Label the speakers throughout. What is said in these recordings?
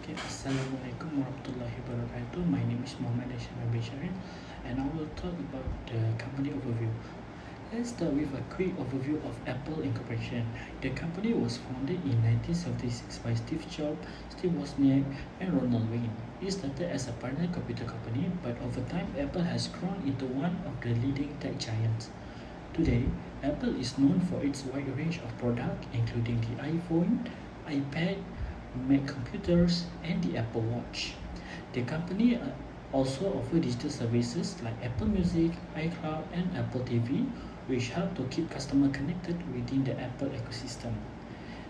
Speaker 1: Okay, Assalamualaikum warahmatullahi wabarakatuh. My name is Muhammad Hashim Abisharin, and I will talk about the company overview. Let's start with a quick overview of Apple Incorporation. The company was founded in 1976 by Steve Jobs, Steve Wozniak, and Ronald Wayne. It started as a partner computer company, but over time, Apple has grown into one of the leading tech giants. Today, Apple is known for its wide range of products, including the iPhone, iPad, Mac computers, and the Apple Watch. The company also offers digital services like Apple Music, iCloud, and Apple TV, which help to keep customers connected within the Apple ecosystem.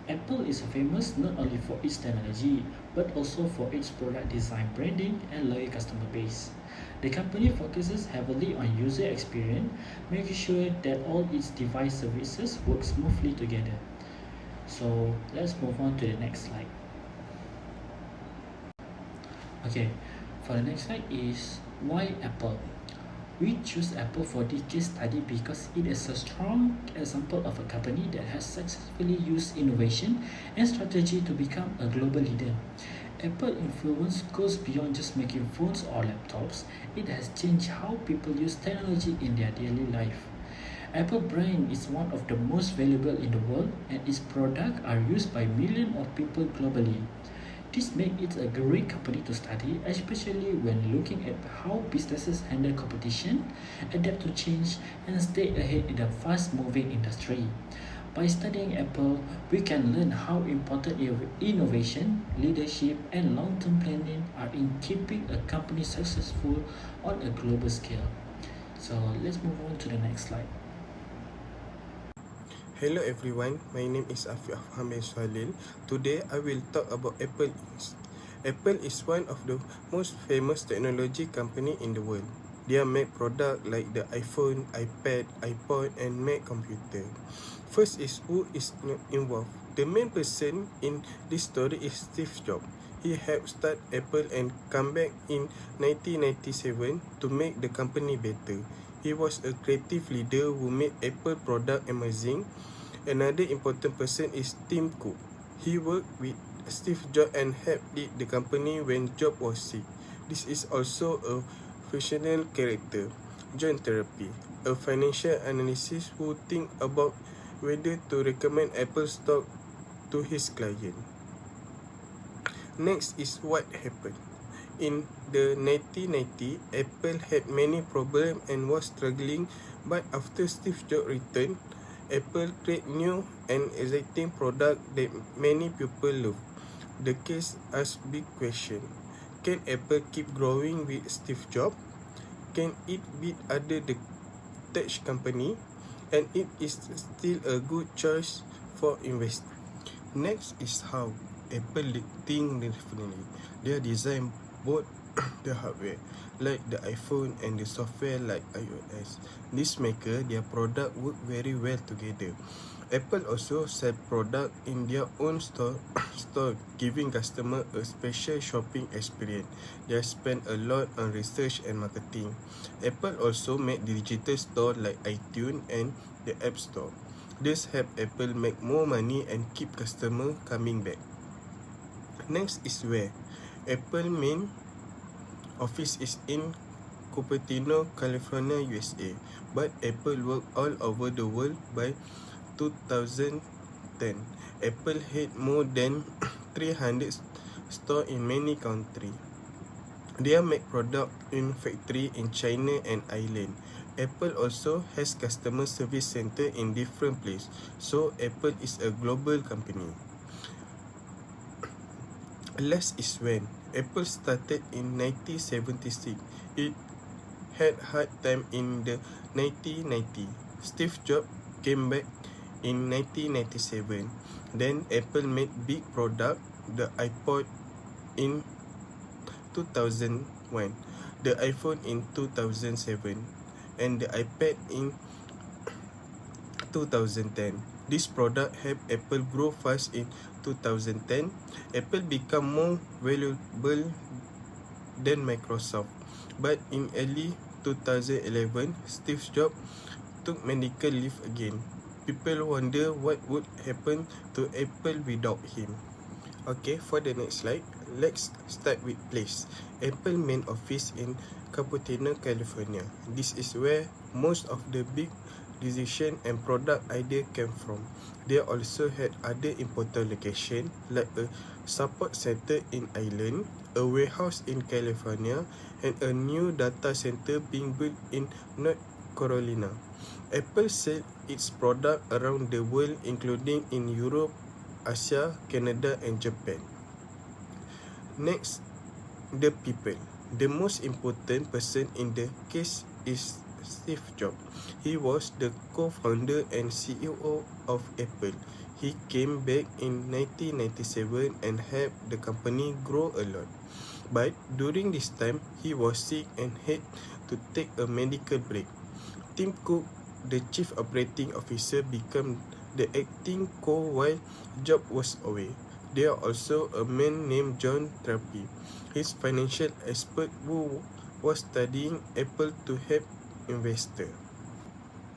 Speaker 1: Apple is famous not only for its technology, but also for its product design, branding, and loyal customer base. The company focuses heavily on user experience, making sure that all its device services work smoothly together. So let's move on to the next slide. Okay, for the next slide is why Apple. We choose Apple for this case study because it is a strong example of a company that has successfully used innovation and strategy to become a global leader. Apple influence goes beyond just making phones or laptops. It has changed how people use technology in their daily life. Apple brand is one of the most valuable in the world, and its products are used by millions of people globally. This makes it a great company to study, especially when looking at how businesses handle competition, adapt to change, and stay ahead in a fast-moving industry. By studying Apple, we can learn how important innovation, leadership, and long-term planning are in keeping a company successful on a global scale. So let's move on to the next slide.
Speaker 2: Hello everyone, my name is Afiq Ahmed Salil. Today I will talk about Apple. Apple is one of the most famous technology company in the world. They make products like the iPhone, iPad, iPod and Mac computer. First is who is involved. The main person in this story is Steve Jobs. He helped start Apple and come back in 1997 to make the company better. He was a creative leader who made Apple product amazing. Another important person is Tim Cook. He worked with Steve Jobs and helped lead the company when Jobs was sick. This is also a fictional character, John Therapy, a financial analyst who think about whether to recommend Apple stock to his client. Next is what happened. In the 1990s, Apple had many problems and was struggling, but after Steve Jobs returned, Apple created new and exciting product that many people love. The case asks big question. Can Apple keep growing with Steve Jobs? Can it beat other tech company? And it is still a good choice for investors. Next is how Apple think differently. Their design both the hardware like the iPhone and the software like iOS. This maker their product work very well together. Apple also sell product in their own store giving customer a special shopping experience. They spend a lot on research and marketing. Apple also make digital store like iTunes and the App Store. This help Apple make more money and keep customer coming back. Next is where Apple main office is in Cupertino, California, USA, but Apple work all over the world by 2010. Apple had more than 300 stores in many countries. They make product in factory in China and Ireland. Apple also has customer service center in different places, so Apple is a global company. Last is when Apple started in 1976. It had hard time in the 1990s. Steve Jobs came back in 1997. Then Apple made big product, the iPod in 2001, the iPhone in 2007, and the iPad in 2010. This product helped Apple grow fast in 2010. Apple became more valuable than Microsoft. But in early 2011, Steve Jobs took medical leave again. People wonder what would happen to Apple without him. Okay, for the next slide, let's start with place. Apple main office in Cupertino, California. This is where most of the big decision and product idea came from. They also had other important locations like a support center in Ireland, a warehouse in California, and a new data center being built in North Carolina. Apple sells its product around the world, including in Europe, Asia, Canada, and Japan. Next, the people. The most important person in the case is Steve Jobs. He was the co-founder and CEO of Apple. He came back in 1997 and helped the company grow a lot. But during this time, he was sick and had to take a medical break. Tim Cook, the chief operating officer, became the acting co while Jobs was away. There are also a man named John Trapi, his financial expert who was studying Apple to help investors.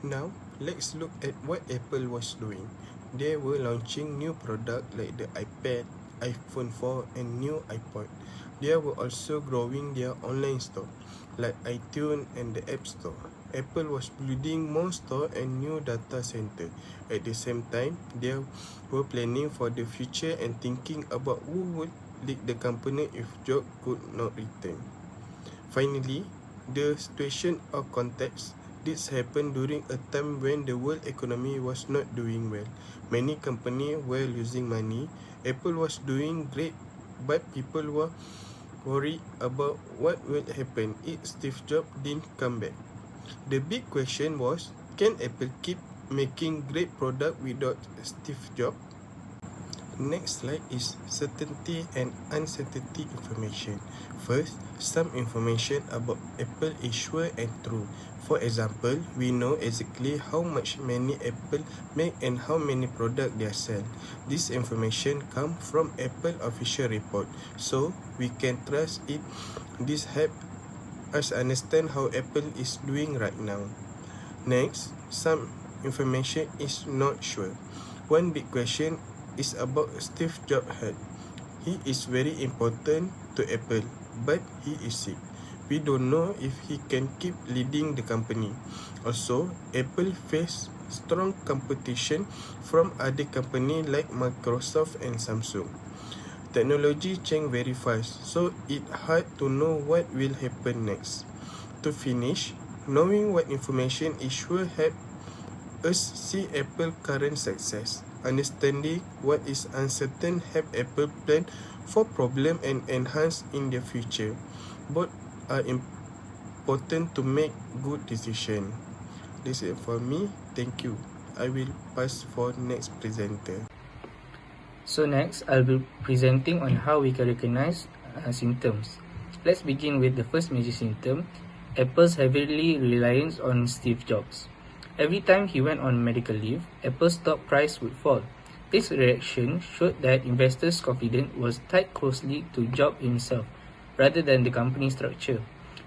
Speaker 2: Now, let's look at what Apple was doing. They were launching new products like the iPad, iPhone 4, and new iPod. They were also growing their online store, like iTunes and the App Store. Apple was building more stores and new data center. At the same time, they were planning for the future and thinking about who would lead the company if Jobs could not return. Finally, the situation of context. This happened during a time when the world economy was not doing well. Many companies were losing money. Apple was doing great, but people were worried about what will happen if Steve Jobs didn't come back. The big question was, can Apple keep making great product without Steve Jobs? Next slide is certainty and uncertainty information. First, some information about Apple is sure and true. For example, we know exactly how much money Apple make and how many products they sell. This information comes from Apple official report, so we can trust it. This helps us understand how Apple is doing right now. Next, some information is not sure. One big question is about Steve Jobs' health. He is very important to Apple, but he is sick. We don't know if he can keep leading the company. Also, Apple faces strong competition from other companies like Microsoft and Samsung. Technology change very fast, so it's hard to know what will happen next. To finish, knowing what information is sure help us see Apple's current success. Understanding what is uncertain help Apple plan for problem and enhance in the future. Both are important to make good decision. This is for me. Thank you. I will pass for next presenter.
Speaker 3: So next, I'll be presenting on how we can recognize symptoms. Let's begin with the first major symptom, Apple's heavily reliance on Steve Jobs. Every time he went on medical leave, Apple's stock price would fall. This reaction showed that investors' confidence was tied closely to Jobs himself, rather than the company structure.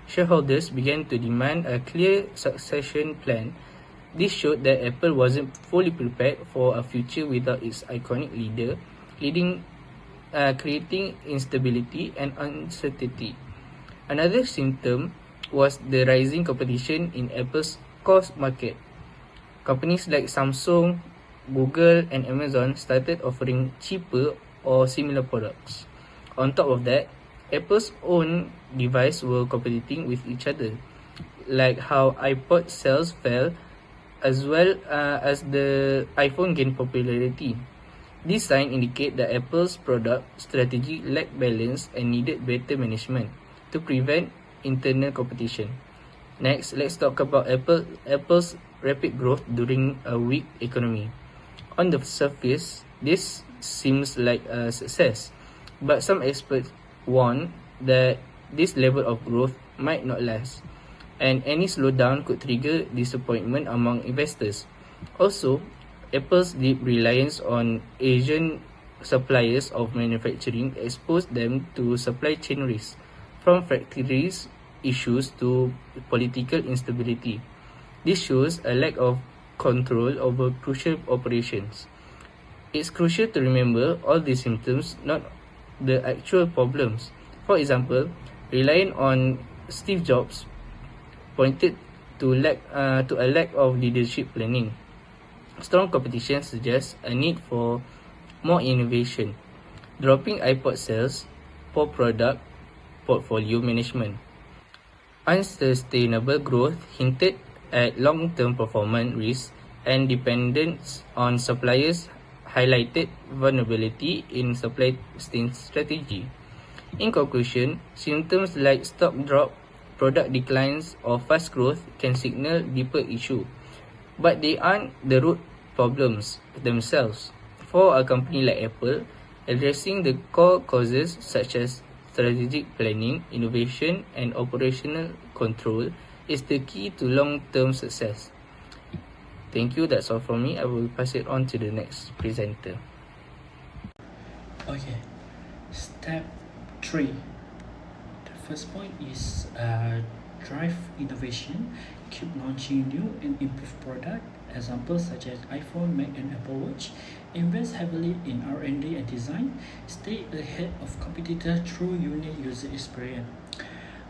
Speaker 3: Shareholders began to demand a clear succession plan. This showed that Apple wasn't fully prepared for a future without its iconic leader, creating instability and uncertainty. Another symptom was the rising competition in Apple's core market. Companies like Samsung, Google, and Amazon started offering cheaper or similar products. On top of that, Apple's own devices were competing with each other, like how iPod sales fell, as well as the iPhone gained popularity. These signs indicate that Apple's product strategy lacked balance and needed better management to prevent internal competition. Next, let's talk about Apple's rapid growth during a weak economy. On the surface, this seems like a success, but some experts warn that this level of growth might not last, and any slowdown could trigger disappointment among investors. Also, Apple's deep reliance on Asian suppliers of manufacturing exposed them to supply chain risks, from factories issues to political instability. This shows a lack of control over crucial operations. It's crucial to remember all these symptoms, not the actual problems. For example, relying on Steve Jobs pointed to a lack of leadership planning. Strong competition suggests a need for more innovation. Dropping iPod sales, poor product portfolio management. Unsustainable growth hinted at long-term performance risks, and dependence on suppliers highlighted vulnerability in supply chain strategy. In conclusion, symptoms like stock drop, product declines, or fast growth can signal deeper issue, but they aren't the root problems themselves. For a company like Apple, addressing the core causes such as strategic planning, innovation, and operational control is the key to long-term success. Thank you, that's all from me. I will pass it on to the next presenter.
Speaker 1: Okay, step 3. The first point is drive innovation, keep launching new and improved product. Examples such as iPhone, Mac, and Apple Watch. Invest heavily in R&D and design. Stay ahead of competitors through unique user experience.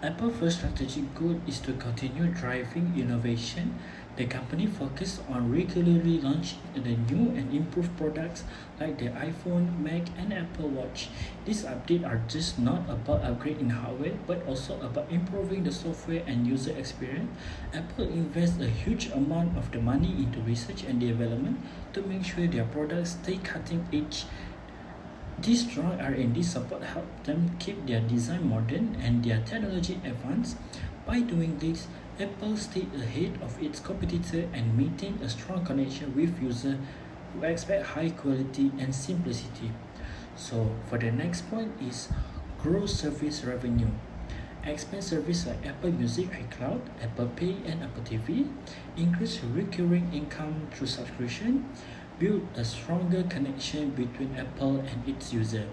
Speaker 1: Apple's first strategic goal is to continue driving innovation. The company focuses on regularly launching the new and improved products like the iPhone, Mac, and Apple Watch. These updates are just not about upgrading hardware, but also about improving the software and user experience. Apple invests a huge amount of the money into research and development to make sure their products stay cutting edge. This strong R&D support helps them keep their design modern and their technology advanced. By doing this, Apple stays ahead of its competitor and maintain a strong connection with users who expect high quality and simplicity. So for the next point is grow service revenue. Expand service like Apple Music, iCloud, Apple Pay, and Apple TV. Increase recurring income through subscription. Build a stronger connection between Apple and its user.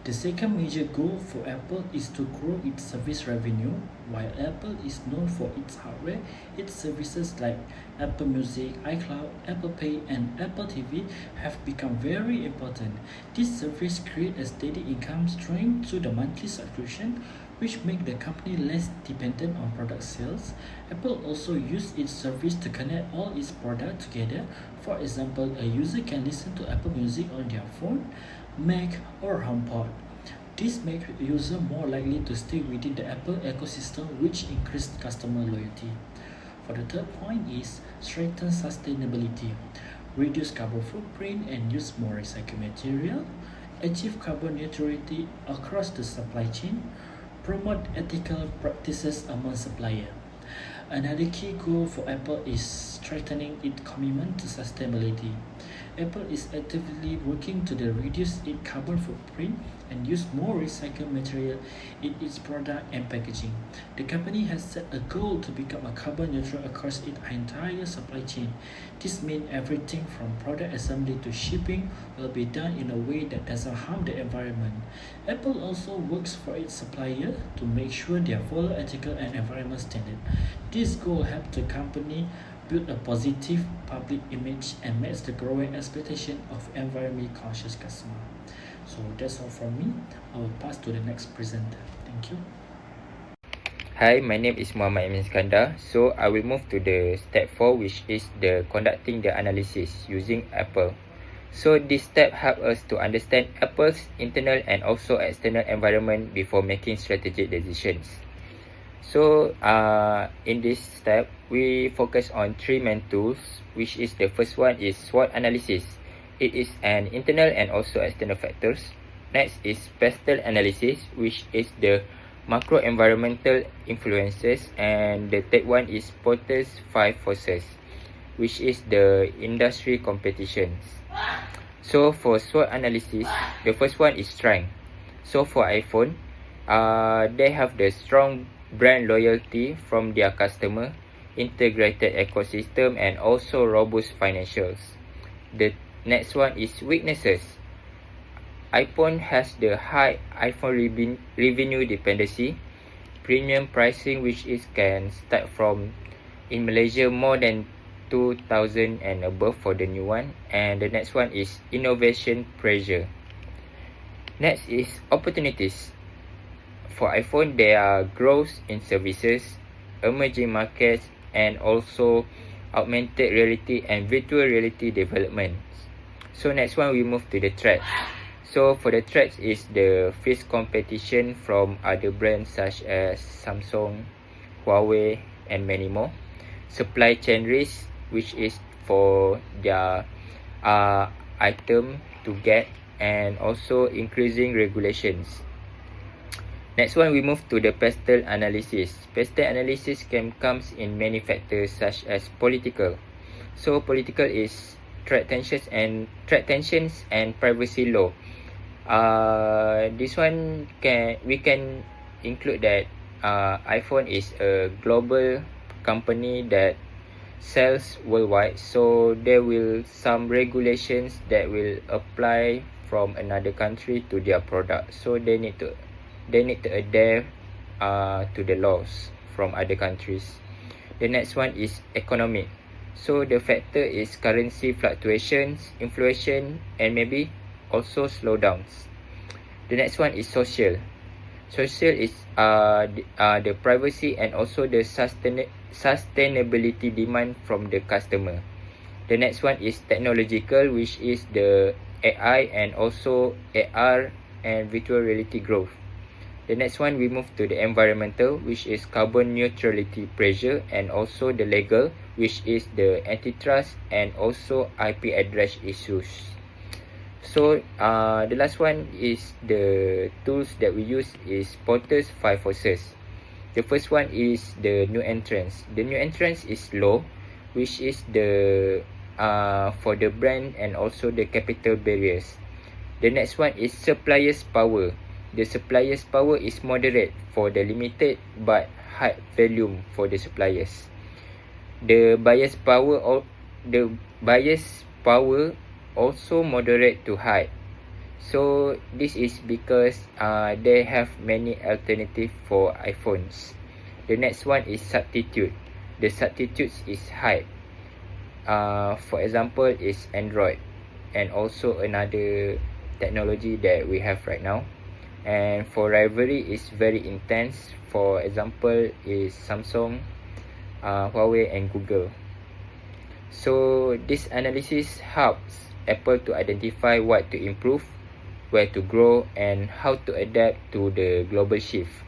Speaker 1: The second major goal for Apple is to grow its service revenue. While Apple is known for its hardware, its services like Apple Music, iCloud, Apple Pay, and Apple TV have become very important. This service creates a steady income stream through the monthly subscription, which make the company less dependent on product sales. Apple also uses its service to connect all its products together. For example, a user can listen to Apple Music on their phone, Mac, or HomePod. This makes users more likely to stay within the Apple ecosystem, which increases customer loyalty. For the third point is strengthen sustainability. Reduce carbon footprint and use more recycled material. Achieve carbon neutrality across the supply chain. Promote ethical practices among suppliers. Another key goal for Apple is strengthening its commitment to sustainability. Apple is actively working to reduce its carbon footprint and use more recycled material in its product and packaging. The company has set a goal to become a carbon neutral across its entire supply chain. This means everything from product assembly to shipping will be done in a way that doesn't harm the environment. Apple also works for its suppliers to make sure they follow ethical and environmental standards. This goal helps the company build a positive public image and meets the growing expectation of environmentally conscious customers. So that's all from me. I will pass to the next presenter. Thank you.
Speaker 4: Hi, my name is Muhammad Amin Skandar. So I will move to the step 4, which is the conducting the analysis using Apple. So this step helps us to understand Apple's internal and also external environment before making strategic decisions. So in this step, we focus on 3 main tools, which is the first one is SWOT analysis. It is an internal and also external factors. Next is pestle analysis, which is the macro environmental influences, and the third one is Porter's 5 forces, which is the industry competitions. So for SWOT analysis, the first one is strength. So for iPhone, they have the strong brand loyalty from their customer, integrated ecosystem, and also robust financials. The next one is weaknesses. iPhone has the high iPhone revenue dependency, premium pricing, which is can start from in Malaysia more than 2,000 and above for the new one. And the next one is innovation pressure. Next is opportunities. For iPhone, there are growth in services, emerging markets, and also augmented reality and virtual reality development. So next one, we move to the threats. So for the threats is the fierce competition from other brands such as Samsung, Huawei, and many more. Supply chain risk, which is for their item to get, and also increasing regulations. Next one, we move to the pestle analysis. Pestle analysis comes in many factors such as political. So political is threat tensions and privacy law. This one we can include that iPhone is a global company that sells worldwide, so there will some regulations that will apply from another country to their product, so they need to adapt to the laws from other countries. The next one is economic. So the factor is currency fluctuations, inflation, and maybe also slowdowns. The next one is social. Social is the privacy and also the sustainability demand from the customer. The next one is technological, which is the AI and also AR and virtual reality growth. The next one, we move to the environmental, which is carbon neutrality pressure, and also the legal, which is the antitrust and also IP address issues. So the last one is the tools that we use is Porter's 5 forces. The first one is the new entrance. The new entrance is low, which is the for the brand and also the capital barriers. The next one is supplier's power. The supplier's power is moderate for the limited but high volume for the suppliers. The buyer's power also moderate to high. So this is because they have many alternative for iPhones. The next one is substitute. The substitutes is high. For example is Android and also another technology that we have right now. And for rivalry is very intense. For example is Samsung, Huawei and Google. So this analysis helps Apple to identify what to improve, where to grow, and how to adapt to the global shift.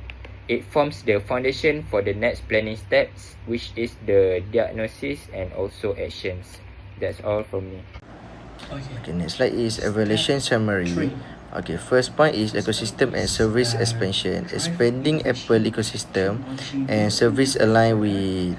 Speaker 4: It forms the foundation for the next planning steps, which is the diagnosis and also actions. That's all from me.
Speaker 5: Okay, next slide is evaluation summary. Okay, first point is ecosystem and service expansion. Expanding Apple ecosystem and service align with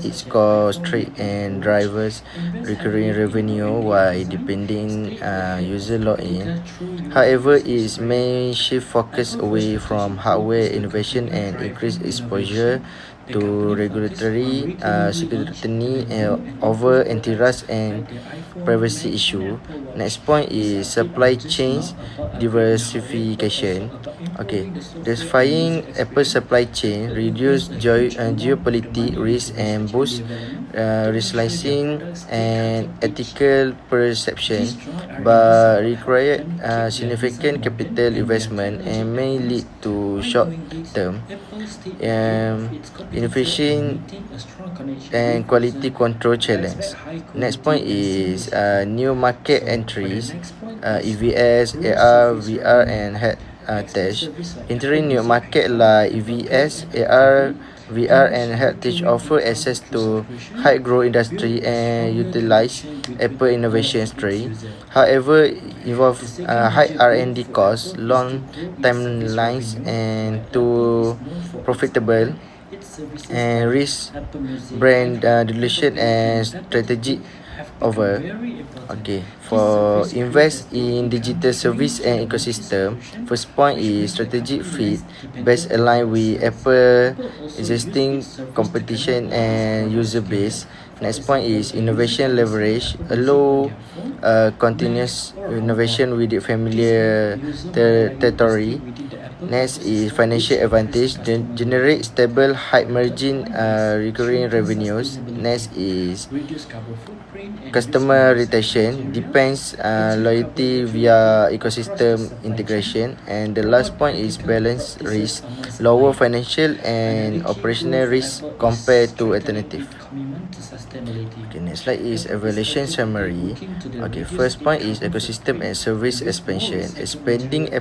Speaker 5: its core strength and drivers recurring revenue while depending user login. However, it may shift focus away from hardware innovation and increase exposure to regulatory scrutiny over antitrust and privacy issue. Next point is supply chains diversification. Okay, diversifying Apple supply chain reduce geopolitical risk and boost reslicing and ethical perception, but require significant capital investment and may lead to short-term innovation and quality control challenge. Next point is new market entries, EVS, AR, VR and head tech. Entering new market like EVS, AR, VR and heritage offer access to high growth industry and utilize Apple innovation strategy. However, involve high R&D costs, long timelines and too profitable and risk brand dilution and strategic over. Okay, for invest in digital service and ecosystem, first point is strategic fit, best aligned with Apple existing competition and user base. Next point is innovation leverage, allow continuous innovation with the familiar territory. Next is financial advantage, generate stable high margin recurring revenues. Next is
Speaker 1: reduce carbon footprint, and
Speaker 5: customer
Speaker 1: use
Speaker 5: retention,
Speaker 1: recycled material.
Speaker 5: depends
Speaker 1: Achieve
Speaker 5: loyalty
Speaker 1: carbon
Speaker 5: via
Speaker 1: neutrality across the
Speaker 5: ecosystem
Speaker 1: supply
Speaker 5: integration.
Speaker 1: chain.
Speaker 5: And the last
Speaker 1: Promote
Speaker 5: point is
Speaker 1: ethical
Speaker 5: balance
Speaker 1: practices
Speaker 5: risk,
Speaker 1: among
Speaker 5: lower
Speaker 1: suppliers.
Speaker 5: financial and
Speaker 1: Another key
Speaker 5: operational
Speaker 1: goal for
Speaker 5: risk
Speaker 1: Apple is
Speaker 5: compared to
Speaker 1: strengthening
Speaker 5: alternative.
Speaker 1: its commitment to sustainability.
Speaker 5: Okay, next slide is
Speaker 1: Apple is
Speaker 5: evaluation
Speaker 1: actively
Speaker 5: summary.
Speaker 1: working to
Speaker 5: Okay,
Speaker 1: reduce
Speaker 5: first
Speaker 1: its
Speaker 5: point is
Speaker 1: carbon
Speaker 5: ecosystem and
Speaker 1: footprint
Speaker 5: service
Speaker 1: and use more
Speaker 5: expansion,
Speaker 1: recycled
Speaker 5: expanding
Speaker 1: material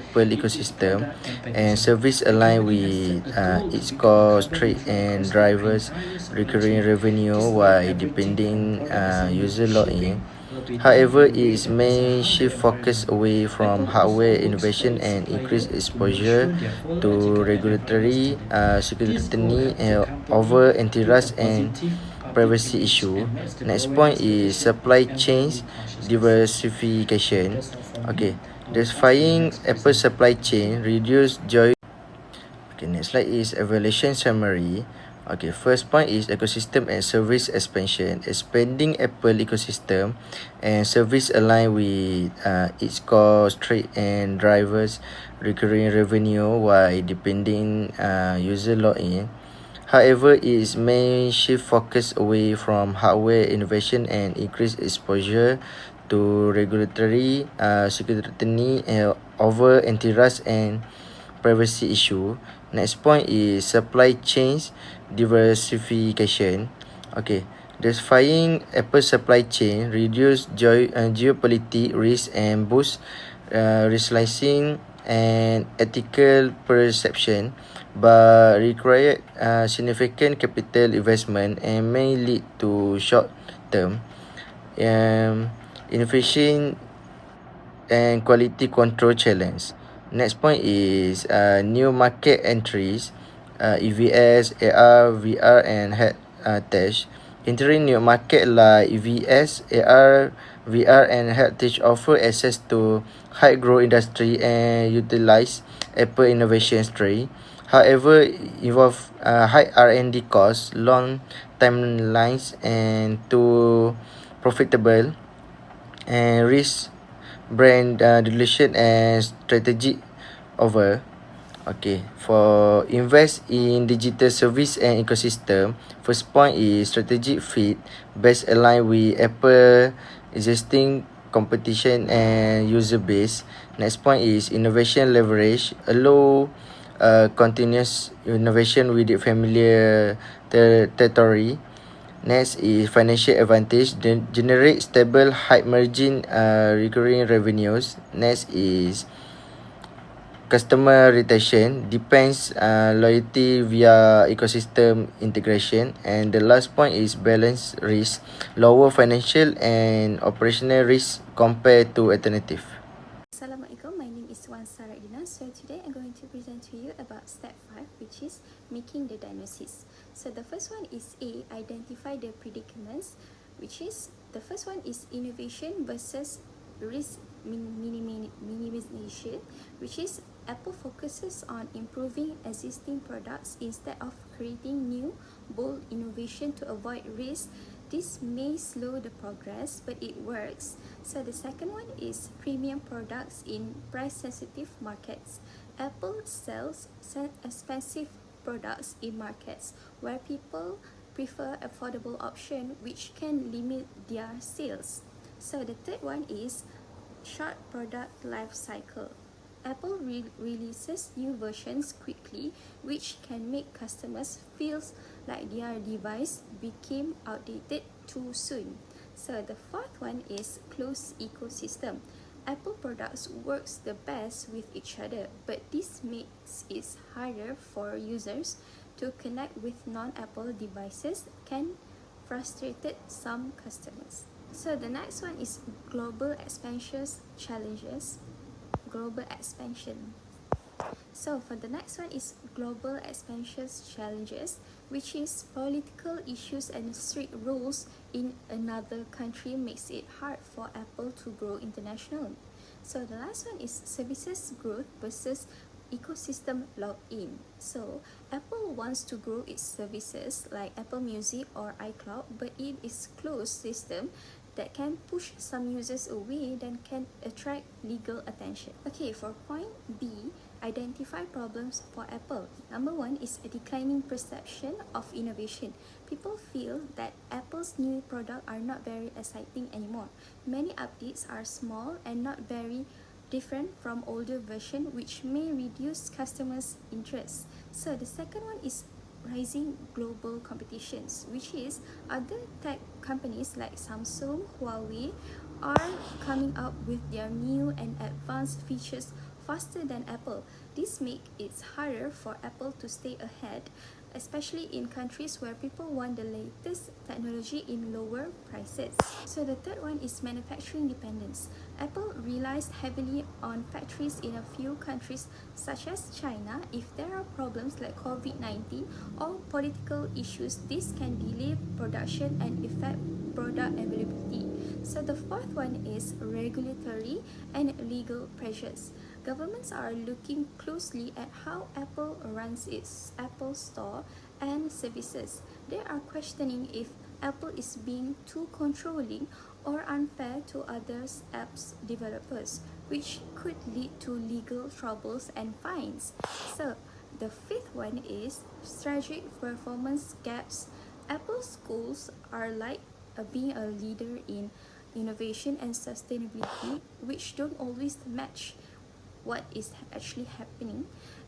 Speaker 5: Apple
Speaker 1: in its
Speaker 5: ecosystem
Speaker 1: product and
Speaker 5: and
Speaker 1: packaging.
Speaker 5: service
Speaker 1: The
Speaker 5: align
Speaker 1: company has set
Speaker 5: with
Speaker 1: a goal to
Speaker 5: its
Speaker 1: become a
Speaker 5: core
Speaker 1: carbon
Speaker 5: trade
Speaker 1: neutral
Speaker 5: and
Speaker 1: across the
Speaker 5: drivers
Speaker 1: entire supply
Speaker 5: recurring
Speaker 1: chain.
Speaker 5: revenue
Speaker 1: This
Speaker 5: while
Speaker 1: means everything from
Speaker 5: depending
Speaker 1: product assembly to
Speaker 5: user login.
Speaker 1: shipping will be done
Speaker 5: However,
Speaker 1: in a way
Speaker 5: it
Speaker 1: that doesn't
Speaker 5: may
Speaker 1: harm the
Speaker 5: shift focus
Speaker 1: environment.
Speaker 5: away from
Speaker 1: Apple also
Speaker 5: hardware
Speaker 1: works for
Speaker 5: innovation
Speaker 1: its
Speaker 5: and
Speaker 1: supplier
Speaker 5: increased
Speaker 1: to make sure
Speaker 5: exposure
Speaker 1: they follow
Speaker 5: to
Speaker 1: ethical and environmental
Speaker 5: regulatory
Speaker 1: standards. This goal
Speaker 5: scrutiny
Speaker 1: helps the company
Speaker 5: over
Speaker 1: build a
Speaker 5: antitrust and
Speaker 1: positive public
Speaker 5: privacy
Speaker 1: image
Speaker 5: issue.
Speaker 1: and makes the
Speaker 5: Next
Speaker 1: growing
Speaker 5: point is
Speaker 1: expectation of
Speaker 5: supply chain
Speaker 1: environmental consciousness.
Speaker 5: diversification.
Speaker 1: That's all from me.
Speaker 5: Okay,
Speaker 1: I will pass to the
Speaker 5: diversifying
Speaker 1: next
Speaker 5: Apple
Speaker 1: presenter.
Speaker 5: supply
Speaker 1: Thank you.
Speaker 5: chain reduce joy. Okay, next slide is evaluation summary. Okay, first point is ecosystem and service expansion, expanding Apple ecosystem and service align with its core trade and drivers recurring revenue while depending user login. However, it may shift focus away from hardware innovation and increase exposure to regulatory scrutiny over antitrust and privacy issue. Next point is supply chains diversification. Okay, diversifying Apple supply chain reduce geopolitical risk and boost reslicing and ethical perception, but require significant capital investment and may lead to short-term inefficient and quality control challenge. Next point is new market entries, EVS, AR, VR, and head tech. Entering new market like EVS, AR, VR, and head tech offer access to high growth industry and utilize Apple innovation strategy. However, involve high R&D costs, long timelines, and to profitable and risk brand dilution and strategic over. Okay, for invest in digital service and ecosystem, first point is strategic fit, best align with Apple existing competition and user base. Next point is innovation leverage, allow continuous innovation with the familiar territory. Next is financial advantage, generate stable high margin recurring revenues. Next is customer retention, depends loyalty via ecosystem integration. And the last point is balance risk, lower financial and operational risk compared to alternative.
Speaker 6: Assalamualaikum, my name is Wan Saradina. So today I'm going to present to you about step 5, which is making the diagnosis. So the first one is A, identify the predicaments, which is the first one is innovation versus risk minimization, which is Apple focuses on improving existing products instead of creating new, bold innovation to avoid risk. This may slow the progress, but it works. So the second one is premium products in price-sensitive markets. Apple sells expensive products in markets where people prefer affordable option, which can limit their sales. So the third one is short product life cycle. Apple releases new versions quickly, which can make customers feel like their device became outdated too soon. So the fourth one is closed ecosystem. Apple products works the best with each other, but this makes it harder for users to connect with non-Apple devices, can frustrate some customers. So the next one is global expansion challenges. Global expansion. So for the next one is global expansion challenges, which is political issues and strict rules in another country makes it hard for Apple to grow internationally. So the last one is services growth versus ecosystem login. So Apple wants to grow its services like Apple Music or iCloud, but it is closed system that can push some users away, then can attract legal attention. Okay, for point B, identify problems for Apple. Number one is a declining perception of innovation. People feel that Apple's new products are not very exciting anymore. Many updates are small and not very different from older version, which may reduce customers' interest. So the second one is rising global competitions, which is other tech companies like Samsung, Huawei are coming up with their new and advanced features faster than Apple. This makes it harder for Apple to stay ahead, especially in countries where people want the latest technology in lower prices. So the third one is manufacturing dependence. Apple relies heavily on factories in a few countries such as China. If there are problems like COVID-19 or political issues, this can delay production and affect product availability. So the fourth one is regulatory and legal pressures. Governments are looking closely at how Apple runs its Apple Store and services. They are questioning if Apple is being too controlling or unfair to other apps developers, which could lead to legal troubles and fines. So the fifth one is strategic performance gaps. Apple's goals are like being a leader in innovation and sustainability, which don't always match what is actually happening.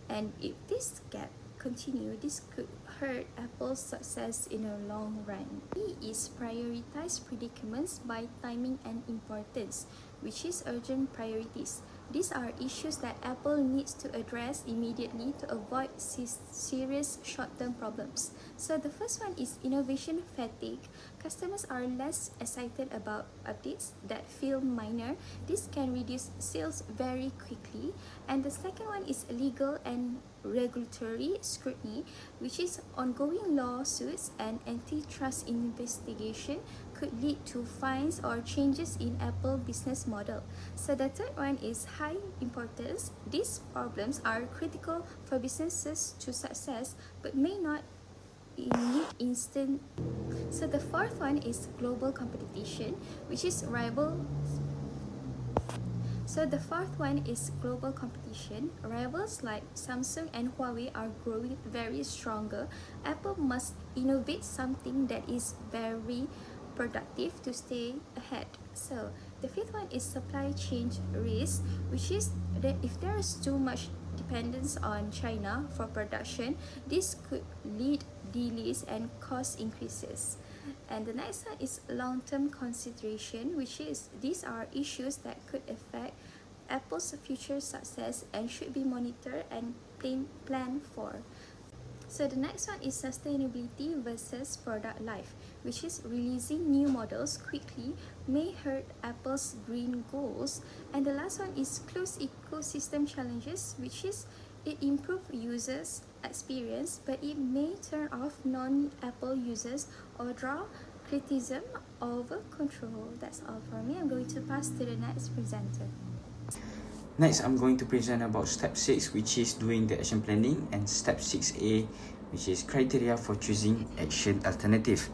Speaker 6: And if this gap continue, this could hurt Apple's success in the long run. E is prioritize predicaments by timing and importance, which is urgent priorities. These are issues that Apple needs to address immediately to avoid serious short-term problems. So the first one is innovation fatigue. Customers are less excited about updates that feel minor. This can reduce sales very quickly. And the second one is legal and regulatory scrutiny, which is ongoing lawsuits and antitrust investigation could lead to fines or changes in Apple business model. So the third one is high importance. These problems are critical for businesses to success but may not need instant. So the fourth one is global competition, which is global competition. Rivals like Samsung and Huawei are growing very stronger. Apple must innovate something that is very productive to stay ahead. So the fifth one is supply chain risk, which is that if there is too much dependence on China for production, this could lead delays and cost increases. And the next one is long-term consideration, which is these are issues that could affect Apple's future success and should be monitored and planned for. So the next one is sustainability versus product life, which is releasing new models quickly may hurt Apple's green goals. And the last one is closed ecosystem challenges, which is it improves users' experience, but it may turn off non-Apple users or draw criticism over control. That's all for me. I'm going to pass to the next presenter.
Speaker 7: Next, I'm going to present about step 6, which is doing the action planning, and step 6A, which is criteria for choosing action alternative.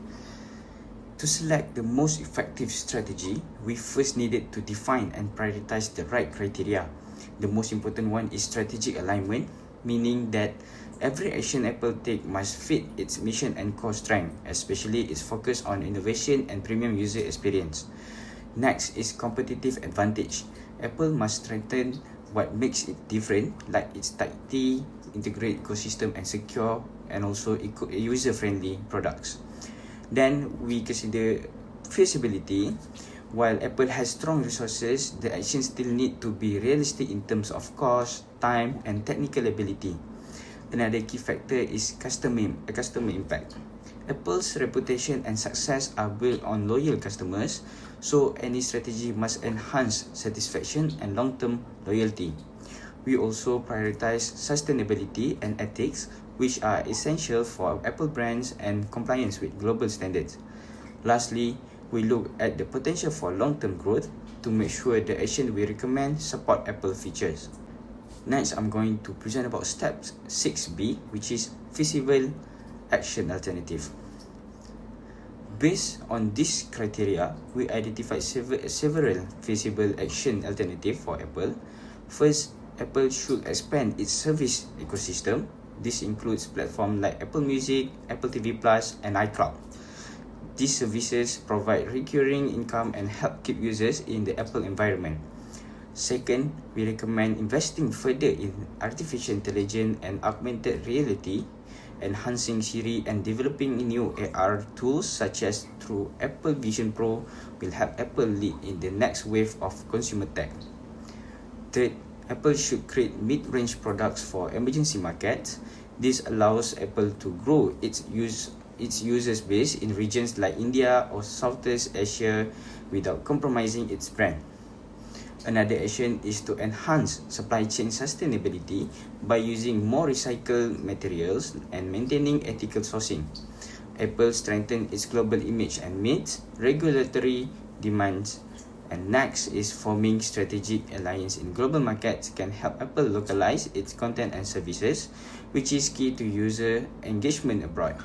Speaker 7: To select the most effective strategy, we first needed to define and prioritize the right criteria. The most important one is strategic alignment, meaning that every action Apple take must fit its mission and core strength, especially its focus on innovation and premium user experience. Next is competitive advantage. Apple must strengthen what makes it different, like its tightly integrated ecosystem and secure and also user-friendly products. Then we consider feasibility. While Apple has strong resources, the actions still need to be realistic in terms of cost, time, and technical ability. Another key factor is customer impact. Apple's reputation and success are built on loyal customers, so any strategy must enhance satisfaction and long-term loyalty. We also prioritize sustainability and ethics, which are essential for Apple brands and compliance with global standards. Lastly, we look at the potential for long-term growth to make sure the action we recommend support Apple features. Next, I'm going to present about step 6B, which is feasible action alternative. Based on this criteria, we identified several feasible action alternatives for Apple. First, Apple should expand its service ecosystem. This includes platforms like Apple Music, Apple TV Plus, and iCloud. These services provide recurring income and help keep users in the Apple environment. Second, we recommend investing further in artificial intelligence and augmented reality, enhancing Siri and developing new AR tools such as through Apple Vision Pro will help Apple lead in the next wave of consumer tech. Third, Apple should create mid-range products for emergency markets. This allows Apple to grow its user base in regions like India or Southeast Asia without compromising its brand. Another action is to enhance supply chain sustainability by using more recycled materials and maintaining ethical sourcing. Apple strengthens its global image and meets regulatory demands. And next is forming strategic alliance in global markets can help Apple localize its content and services, which is key to user engagement abroad.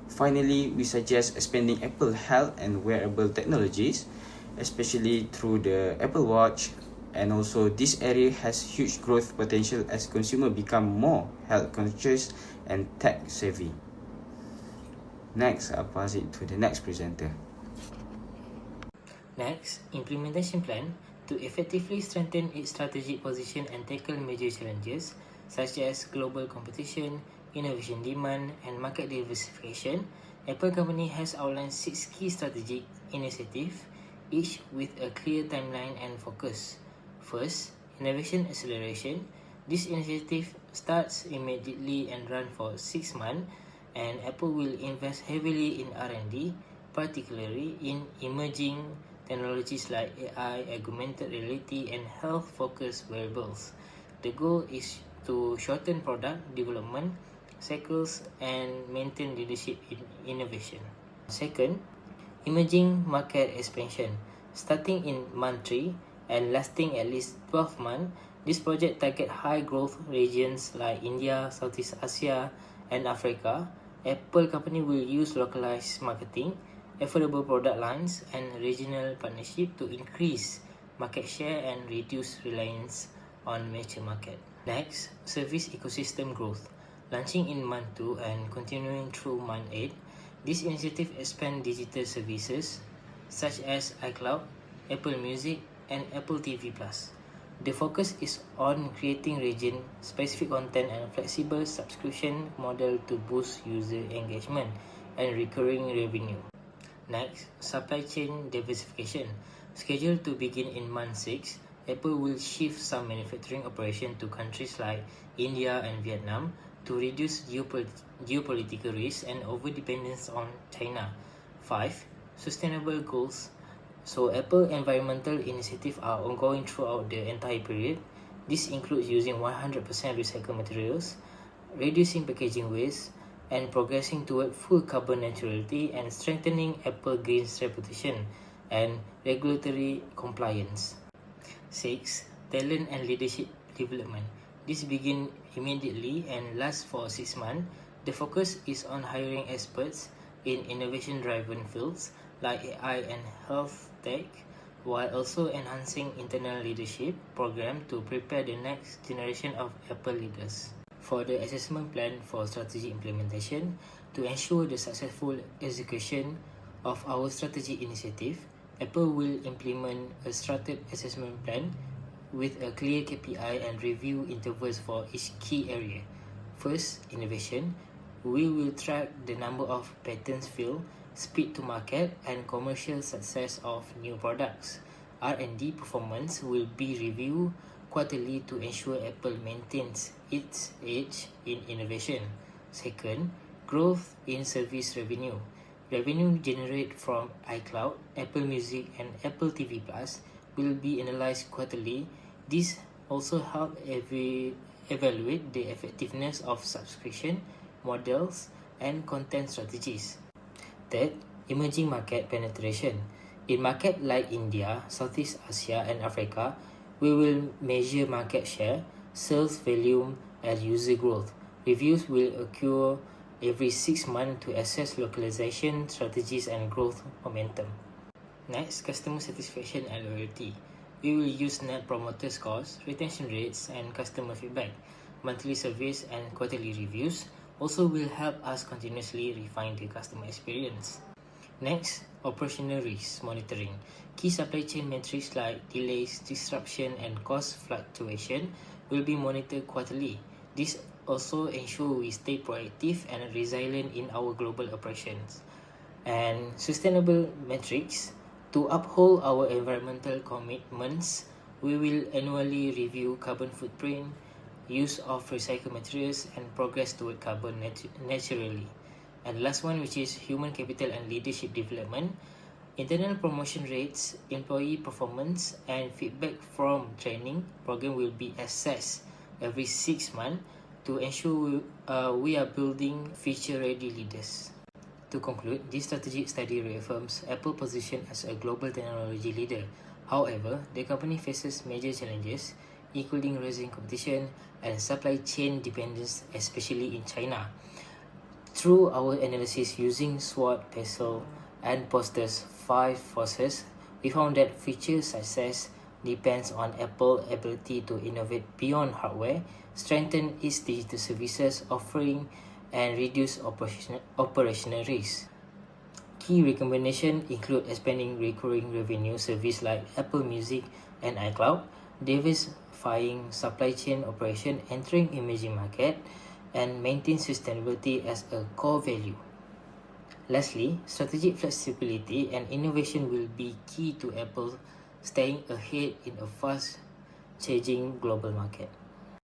Speaker 7: Finally, we suggest expanding Apple Health and wearable technologies, especially through the Apple Watch, and also this area has huge growth potential as consumers become more health conscious and tech savvy. Next, I'll pass it to the next presenter.
Speaker 3: Next, implementation plan to effectively strengthen its strategic position and tackle major challenges such as global competition, innovation demand, and market diversification. Apple Company has outlined 6 key strategic initiatives, each with a clear timeline and focus. First, innovation acceleration. This initiative starts immediately and runs for 6 months, and Apple will invest heavily in R&D, particularly in emerging technologies like AI, augmented reality, and health-focused wearables. The goal is to shorten product development cycles and maintain leadership in innovation. Second, emerging market expansion. Starting in month 3 and lasting at least 12 months, this project targets high-growth regions like India, Southeast Asia, and Africa. Apple Company will use localized marketing, affordable product lines, and regional partnership to increase market share and reduce reliance on mature market. Next, service ecosystem growth. Launching in month 2 and continuing through month 8, this initiative expands digital services such as iCloud, Apple Music, and Apple TV Plus. The focus is on creating region-specific content and flexible subscription model to boost user engagement and recurring revenue. Next, supply chain diversification. Scheduled to begin in month 6, Apple will shift some manufacturing operation to countries like India and Vietnam to reduce geopolitical risk and over-dependence on China. 5. Sustainable goals. So Apple environmental initiatives are ongoing throughout the entire period. This includes using 100% recycled materials, reducing packaging waste, and progressing toward full carbon neutrality and strengthening Apple Green's reputation and regulatory compliance. 6. Talent and leadership development. This begins immediately and lasts for 6 months. The focus is on hiring experts in innovation-driven fields like AI and health tech, while also enhancing internal leadership program to prepare the next generation of Apple leaders. For the assessment plan for strategy implementation, to ensure the successful execution of our strategy initiative, Apple will implement a structured assessment plan with a clear KPI and review intervals for each key area. First, innovation. We will track the number of patents filed, speed to market, and commercial success of new products. R&D performance will be reviewed quarterly to ensure Apple maintains its edge in innovation. Second, growth in service revenue. Revenue generated from iCloud, Apple Music, and Apple TV Plus will be analyzed quarterly. This also helps evaluate the effectiveness of subscription models and content strategies. Third, emerging market penetration. In markets like India, Southeast Asia, and Africa, we will measure market share, sales volume, and user growth. Reviews will occur every 6 months to assess localization strategies and growth momentum. Next, customer satisfaction and loyalty. We will use net promoter scores, retention rates, and customer feedback. Monthly surveys and quarterly reviews also will help us continuously refine the customer experience. Next, operational risk monitoring. Key supply chain metrics like delays, disruption, and cost fluctuation will be monitored quarterly. This also ensures we stay proactive and resilient in our global operations. And sustainable metrics. To uphold our environmental commitments, we will annually review carbon footprint, use of recycled materials, and progress toward carbon naturally. And the last one, which is human capital and leadership development. Internal promotion rates, employee performance, and feedback from training program will be assessed every 6 months to ensure we are building future-ready leaders. To conclude, this strategic study reaffirms Apple's position as a global technology leader. However, the company faces major challenges, including rising competition and supply chain dependence, especially in China. Through our analysis using SWOT, PESO, and Posters 5 forces, we found that future success depends on Apple's ability to innovate beyond hardware, strengthen its digital services offering, and reduce operational risk. Key recommendations include expanding recurring revenue service like Apple Music and iCloud, diversifying supply chain operation, entering emerging market, and maintain sustainability as a core value. Lastly, strategic flexibility and innovation will be key to Apple staying ahead in a fast-changing global market.